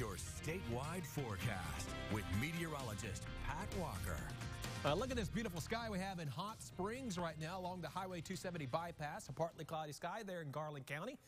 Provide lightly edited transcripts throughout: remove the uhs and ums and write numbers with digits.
your statewide forecast with meteorologist Pat Walker. Look at this beautiful sky we have in Hot Springs right now along the Highway 270 bypass. A partly cloudy sky there in Garland County.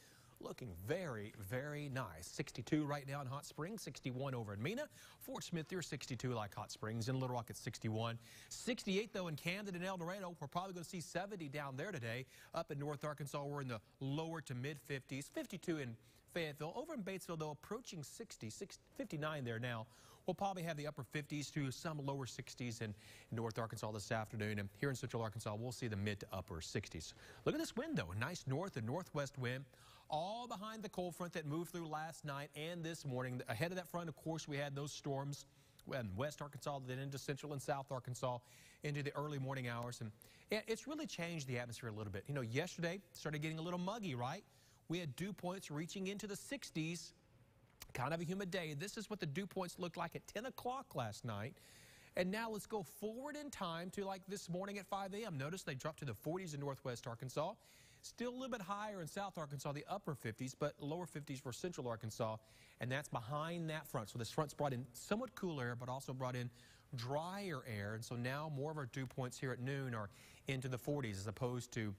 Looking very, very nice. 62 right now in Hot Springs, 61 over in Mena. Fort Smith here, 62 like Hot Springs. In Little Rock, it's 61. 68, though, in Camden and El Dorado. We're probably going to see 70 down there today. Up in North Arkansas, we're in the lower to mid-50s. 52 in Fayetteville. Over in Batesville, though, approaching 60, 59 there now. We'll probably have the upper 50s to some lower 60s in North Arkansas this afternoon. And here in Central Arkansas, we'll see the mid to upper 60s. Look at this wind, though. A nice north and northwest wind. All behind the cold front that moved through last night and this morning. Ahead of that front, of course, we had those storms in West Arkansas, then into Central and South Arkansas into the early morning hours. And it's really changed the atmosphere a little bit. You know, yesterday started getting a little muggy, right? We had dew points reaching into the 60s. Kind of a humid day. This is what the dew points looked like at 10 o'clock last night. And now let's go forward in time to like this morning at 5 a.m. Notice they dropped to the 40s in Northwest Arkansas. Still a little bit higher in South Arkansas, the upper 50s, but lower 50s for Central Arkansas. And that's behind that front. So this front's brought in somewhat cool air, but also brought in drier air. And so now more of our dew points here at noon are into the 40s as opposed to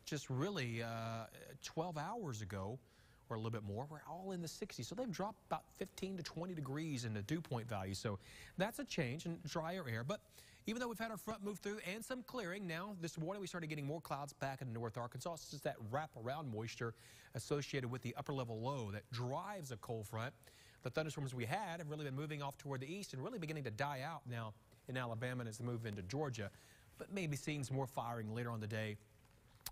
just really 12 hours ago or a little bit more. We're all in the 60s. So they've dropped about 15 to 20 degrees in the dew point value. So that's a change in drier air. But even though we've had our front move through and some clearing, now this morning we started getting more clouds back in North Arkansas. It's just that wraparound moisture associated with the upper level low that drives a cold front. The thunderstorms we had have really been moving off toward the east and really beginning to die out now in Alabama as they move into Georgia. But maybe seeing some more firing later on the day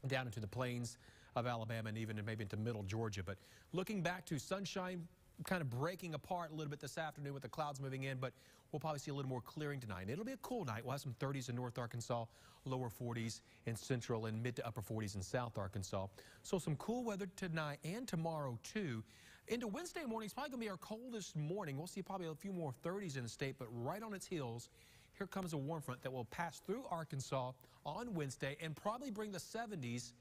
down into the plains of Alabama and even maybe into middle Georgia. But looking back to sunshine kind of breaking apart a little bit this afternoon with the clouds moving in, but we'll probably see a little more clearing tonight. It'll be a cool night. We'll have some 30s in North Arkansas, lower 40s in Central, and mid to upper 40s in South Arkansas. So some cool weather tonight and tomorrow, too. Into Wednesday morning, it's probably going to be our coldest morning. We'll see probably a few more 30s in the state, but right on its heels, here comes a warm front that will pass through Arkansas on Wednesday and probably bring the 70s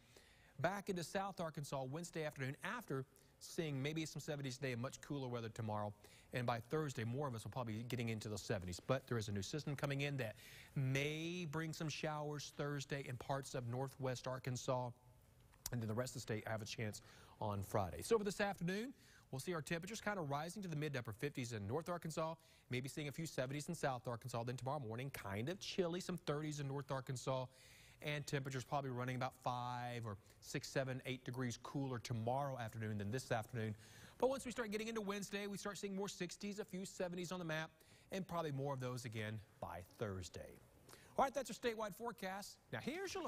back into South Arkansas Wednesday afternoon after seeing maybe some 70s today and much cooler weather tomorrow. And by Thursday, more of us will probably be getting into the 70s. But there is a new system coming in that may bring some showers Thursday in parts of northwest Arkansas. And then the rest of the state have a chance on Friday. So over this afternoon, we'll see our temperatures kind of rising to the mid to upper 50s in North Arkansas, maybe seeing a few 70s in South Arkansas. Then tomorrow morning, kind of chilly, some 30s in North Arkansas. And temperatures probably running about 5 or 6, 7, 8 degrees cooler tomorrow afternoon than this afternoon. But once we start getting into Wednesday, we start seeing more 60s, a few 70s on the map, and probably more of those again by Thursday. All right, that's our statewide forecast. Now here's your